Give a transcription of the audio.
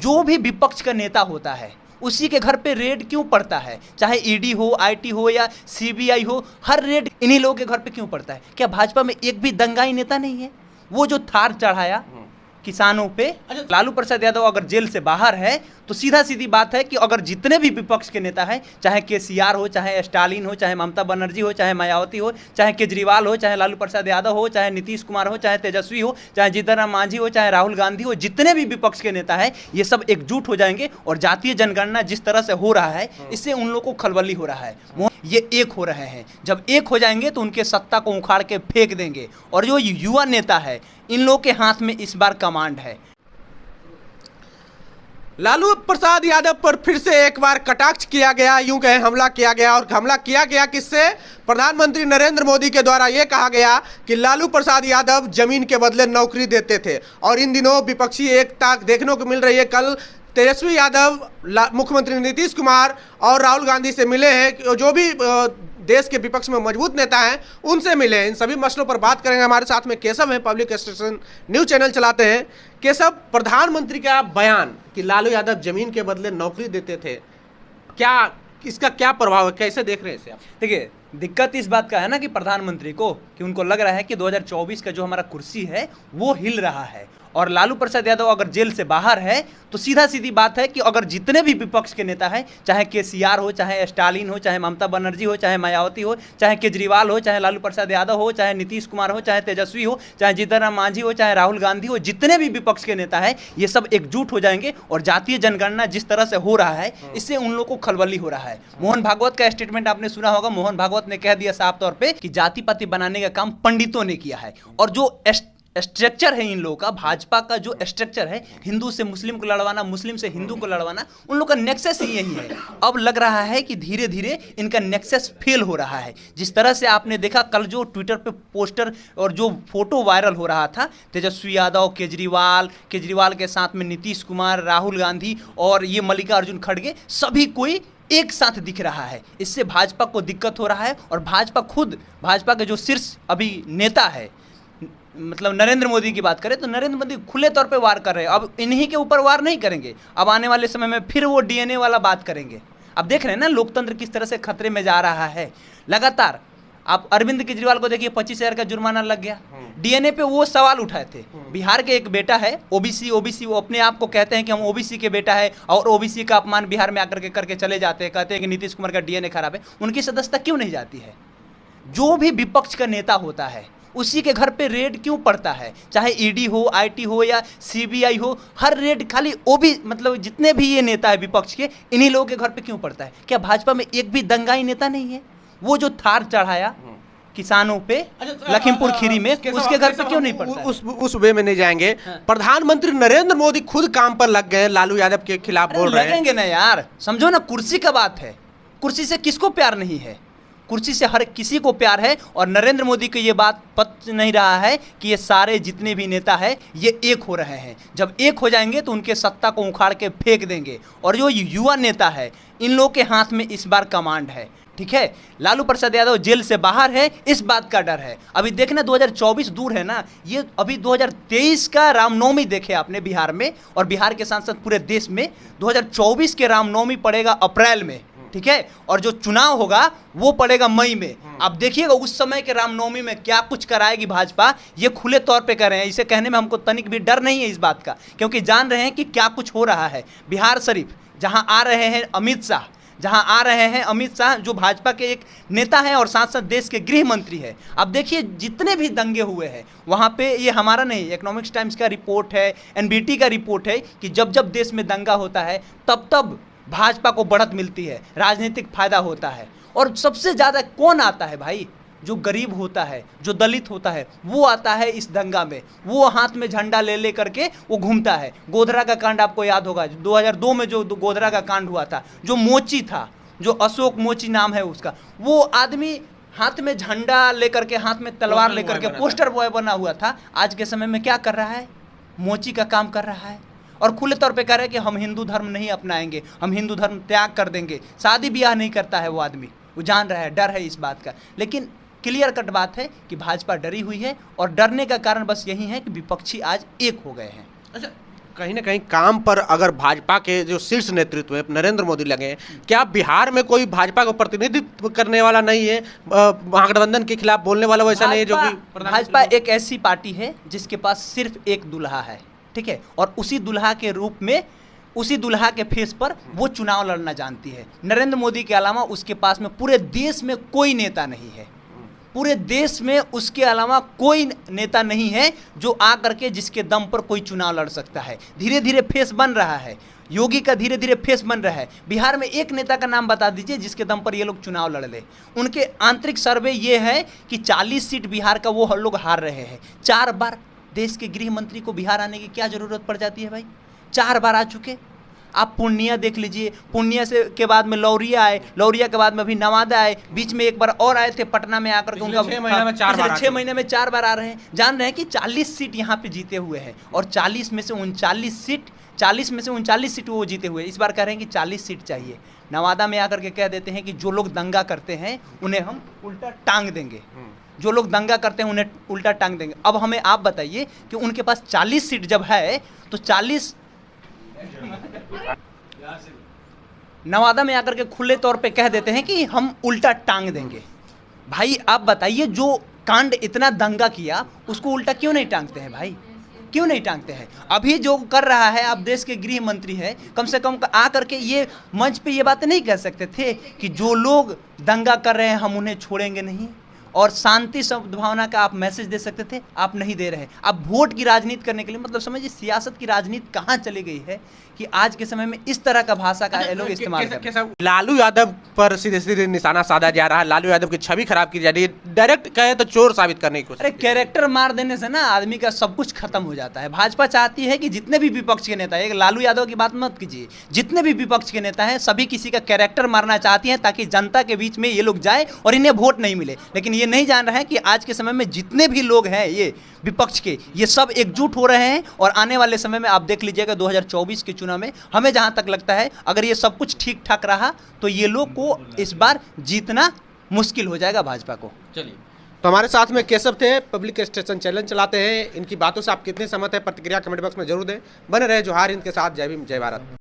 जो भी विपक्ष का नेता होता है उसी के घर पे रेड क्यों पड़ता है, चाहे ईडी हो, आईटी हो या सीबीआई हो, हर रेड इन्हीं लोगों के घर पे क्यों पड़ता है? क्या भाजपा में एक भी दंगाई नेता नहीं है? वो जो थार चढ़ाया किसानों पे, लालू प्रसाद यादव अगर जेल से बाहर है तो सीधा सीधी बात है कि अगर जितने भी विपक्ष के नेता हैं, चाहे केसीआर हो, चाहे स्टालिन हो, चाहे ममता बनर्जी हो, चाहे मायावती हो, चाहे केजरीवाल हो, चाहे लालू प्रसाद यादव हो, चाहे नीतीश कुमार हो, चाहे तेजस्वी हो, चाहे जीतन राम मांझी हो, चाहे राहुल गांधी हो, जितने भी विपक्ष के नेता हैं ये सब एकजुट हो जाएंगे और जातीय जनगणना जिस तरह से हो रहा है इससे उन लोगों को खलबली हो रहा है। ये एक हो रहे हैं, जब एक हो जाएंगे तो उनके सत्ता को उखाड़ के फेंक देंगे। और जो युवा नेता है इन लोगों के हाथ में इस बार कमांड है। लालू प्रसाद यादव पर फिर से एक बार कटाक्ष किया गया, यूं कहें हमला किया गया। और हमला किया गया किससे? प्रधानमंत्री नरेंद्र मोदी के द्वारा यह कहा गया कि लालू प्रसाद यादव जमीन के बदले नौकरी देते थे। और इन दिनों विपक्षी एकता देखने को मिल रही है। कल तेजस्वी यादव मुख्यमंत्री नीतीश कुमार और राहुल गांधी से मिले हैं, जो भी देश के विपक्ष में मजबूत नेता हैं उनसे मिले हैं। इन सभी मसलों पर बात करेंगे। हमारे साथ में केशव हैं, पब्लिक स्टेशन न्यूज चैनल चलाते हैं। केशव, प्रधानमंत्री का बयान कि लालू यादव जमीन के बदले नौकरी देते थे, क्या इसका क्या प्रभाव है, कैसे देख रहे हैं इसे आप? देखिए, दिक्कत इस बात का है ना कि प्रधानमंत्री को कि उनको लग रहा है कि 2024 का जो हमारा कुर्सी है वो हिल रहा है। और लालू प्रसाद यादव अगर जेल से बाहर है तो सीधा सीधी बात है कि अगर जितने भी विपक्ष के नेता हैं, चाहे केसीआर हो, चाहे स्टालिन हो, चाहे ममता बनर्जी हो, चाहे मायावती हो, चाहे केजरीवाल हो, चाहे लालू प्रसाद यादव हो, चाहे नीतीश कुमार हो, चाहे तेजस्वी हो, चाहे जीतन राम मांझी हो, चाहे राहुल गांधी हो, जितने भी विपक्ष के नेता हैं ये सब एकजुट हो जाएंगे और जातीय जनगणना जिस तरह से हो रहा है इससे उन लोगों को खलबली हो रहा है। मोहन भागवत का स्टेटमेंट आपने सुना होगा। मोहन भागवत ने कह दिया साफ तौर पे कि जाति पाति बनाने का काम पंडितों ने किया है। और जो स्ट्रक्चर है इन लोगों का, भाजपा का जो स्ट्रक्चर है, हिंदू से मुस्लिम को लड़वाना, मुस्लिम से हिंदू को लड़वाना, उन लोग का नेक्सस ही यही है। अब लग रहा है कि धीरे धीरे इनका नेक्सस फेल हो रहा है। जिस तरह से आपने देखा कल जो ट्विटर पे पोस्टर और जो फोटो वायरल हो रहा था, तेजस्वी यादव, केजरीवाल के साथ में नीतीश कुमार, राहुल गांधी और ये मल्लिकार्जुन खड़गे, सभी कोई एक साथ दिख रहा है। इससे भाजपा को दिक्कत हो रहा है। और भाजपा के जो शीर्ष अभी नेता है, मतलब नरेंद्र मोदी की बात करें तो नरेंद्र मोदी खुले तौर पे वार कर रहे हैं। अब इन्हीं के ऊपर वार नहीं करेंगे, अब आने वाले समय में फिर वो डीएनए वाला बात करेंगे। अब देख रहे हैं ना लोकतंत्र किस तरह से खतरे में जा रहा है लगातार। आप अरविंद केजरीवाल को देखिए, 25,000 का जुर्माना लग गया। डीएनए पे वो सवाल उठाए थे। बिहार के एक बेटा है ओबीसी, वो अपने आप को कहते हैं कि हम ओबीसी के बेटा है और ओबीसी का अपमान बिहार में आकर के करके चले जाते हैं, कहते हैं कि नीतीश कुमार का डीएनए खराब है। उनकी सदस्यता क्यों नहीं जाती है? जो भी विपक्ष का नेता होता है उसी के घर पे रेड क्यों पड़ता है, चाहे ईडी हो, आईटी हो या सीबीआई हो, हर रेड खाली मतलब जितने भी ये नेता है विपक्ष के, इन्हीं लोगों के घर पे क्यों पड़ता है? क्या भाजपा में एक भी दंगाई नेता नहीं है? वो जो थार चढ़ाया किसानों पे लखीमपुर खीरी में, उसके घर पे क्यों नहीं पड़ता है? उस वे में नहीं जाएंगे। प्रधानमंत्री नरेंद्र मोदी खुद काम पर लग गए, लालू यादव के खिलाफ बोल रहे हैं। लगेंगे ना यार, समझो ना, कुर्सी का बात है। कुर्सी से किसको प्यार नहीं है? कुर्सी से हर किसी को प्यार है। और नरेंद्र मोदी को ये बात पता नहीं रहा है कि ये सारे जितने भी नेता हैं ये एक हो रहे हैं। जब एक हो जाएंगे तो उनके सत्ता को उखाड़ के फेंक देंगे। और जो युवा नेता है इन लोगों के हाथ में इस बार कमांड है। ठीक है, लालू प्रसाद यादव जेल से बाहर है, इस बात का डर है। अभी देखना 2024 दूर है ना, ये अभी 2023 का रामनवमी देखे आपने बिहार में, और बिहार के साथ साथ पूरे देश में 2024 के रामनवमी पड़ेगा अप्रैल में। ठीक है, और जो चुनाव होगा वो पड़ेगा मई में। आप देखिएगा उस समय के रामनवमी में क्या कुछ कराएगी भाजपा, ये खुले तौर पे कर रहे हैं। इसे कहने में हमको तनिक भी डर नहीं है इस बात का, क्योंकि जान रहे हैं कि क्या कुछ हो रहा है। बिहार शरीफ जहां आ रहे हैं अमित शाह, जो भाजपा के एक नेता हैं और साथ साथ देश के गृह मंत्री है। अब देखिए जितने भी दंगे हुए हैं वहाँ पे, ये हमारा नहीं, इकोनॉमिक्स टाइम्स का रिपोर्ट है, एनबीटी का रिपोर्ट है कि जब जब देश में दंगा होता है तब तब भाजपा को बढ़त मिलती है, राजनीतिक फायदा होता है। और सबसे ज़्यादा कौन आता है भाई? जो गरीब होता है, जो दलित होता है, वो आता है इस दंगा में। वो हाथ में झंडा ले करके वो घूमता है। गोधरा का कांड आपको याद होगा, 2002 में जो गोधरा का कांड हुआ था, जो मोची था, जो अशोक मोची नाम है उसका, वो आदमी हाथ में झंडा लेकर के, हाथ में तलवार लेकर के पोस्टर बॉय बना हुआ था। आज के समय में क्या कर रहा है? मोची का काम कर रहा है और खुले तौर पे कह रहा है कि हम हिंदू धर्म नहीं अपनाएंगे, हम हिंदू धर्म त्याग कर देंगे। शादी ब्याह नहीं करता है वो आदमी, वो जान रहा है, डर है इस बात का। लेकिन क्लियर कट बात है कि भाजपा डरी हुई है और डरने का कारण बस यही है कि विपक्षी आज एक हो गए हैं। अच्छा, कहीं ना कहीं काम पर अगर भाजपा के जो शीर्ष नेतृत्व है नरेंद्र मोदी लगे, क्या बिहार में कोई भाजपा को प्रतिनिधित्व करने वाला नहीं है, महागठबंधन के खिलाफ बोलने वाला वैसा नहीं है जो कि भाजपा एक ऐसी पार्टी है जिसके पास सिर्फ एक दुल्हा है, ठीक है, और उसी दुल्हा के रूप में, उसी दुल्हा के फेस पर वो चुनाव लड़ना जानती है। नरेंद्र मोदी के अलावा उसके पास में पूरे देश में कोई नेता नहीं है, पूरे देश में उसके अलावा कोई नेता नहीं है जो आ करके जिसके दम पर कोई चुनाव लड़ सकता है। धीरे धीरे फेस बन रहा है, योगी का धीरे धीरे फेस बन रहा है। बिहार में एक नेता का नाम बता दीजिए जिसके दम पर ये लोग चुनाव लड़ ले। उनके आंतरिक सर्वे ये है कि 40 सीट बिहार का वो लोग हार रहे हैं। 4 बार देश के गृह मंत्री को बिहार आने की क्या जरूरत पड़ जाती है भाई, 4 बार आ चुके। आप पूर्णिया देख लीजिए, पूर्णिया से के बाद में लौरिया आए, लौरिया के बाद में अभी नवादा आए, बीच में एक बार और आए थे पटना में आकर के उनका 6 महीने में 4 बार 6 महीने में 4 बार आ रहे हैं। जान रहे हैं कि 40 सीट यहाँ पे जीते हुए हैं और 40 में से 39 सीट वो जीते हुए। इस बार कह रहे हैं कि 40 सीट चाहिए। नवादा में आकर के कह देते हैं कि जो लोग दंगा करते हैं उन्हें हम उल्टा टांग देंगे, जो लोग दंगा करते हैं उन्हें उल्टा टांग देंगे। अब हमें आप बताइए कि उनके पास 40 सीट जब है तो 40 नवादा में आकर के खुले तौर पे कह देते हैं कि हम उल्टा टांग देंगे। भाई आप बताइए, जो कांड इतना दंगा किया उसको उल्टा क्यों नहीं टांगते हैं भाई, क्यों नहीं टांगते हैं? अभी जो कर रहा है, आप देश के गृह मंत्री है, कम से कम आ करके ये मंच पे ये बातें नहीं कह सकते थे कि जो लोग दंगा कर रहे हैं हम उन्हें छोड़ेंगे नहीं, और शांति सद्भावना का आप मैसेज दे सकते थे, आप नहीं दे रहे। आप वोट की राजनीति करने के लिए, मतलब समझिए सियासत की राजनीति कहाँ चली गई है कि आज के समय में इस तरह का भाषा का लोग इस्तेमाल कर रहे हैं। लालू यादव पर सीधे सीधे निशाना साधा जा रहा है, लालू यादव की छवि खराब की जा रही है, डायरेक्ट कहे तो चोर साबित करने की कोशिश। अरे कैरेक्टर मार देने से ना आदमी का सब कुछ खत्म हो जाता है। भाजपा चाहती है कि जितने भी विपक्ष के नेता, एक लालू यादव की बात मत कीजिए, जितने भी विपक्ष के नेता हैं सभी किसी का कैरेक्टर मारना चाहती हैं ताकि जनता के बीच में ये लोग जाए और इन्हें वोट नहीं मिले। लेकिन ये नहीं जान रहे हैं कि आज के समय में जितने भी लोग हैं ये विपक्ष के, ये सब एकजुट हो रहे हैं और आने वाले समय में आप देख लीजिएगा 2024 के चुनाव में हमें जहां तक लगता है अगर ये सब कुछ ठीक ठाक रहा तो ये लोग को इस बार जीतना मुश्किल हो जाएगा भाजपा को। चलिए, तो हमारे साथ में केशव थे, पब्लिक स्टेशन चैलेंज चलाते हैं। इनकी बातों से आप कितने सहमत हैं प्रतिक्रिया कमेंट बॉक्स में जरूर दें। बने रहे जोहार हिंद के साथ। जय भीम, जय भारत।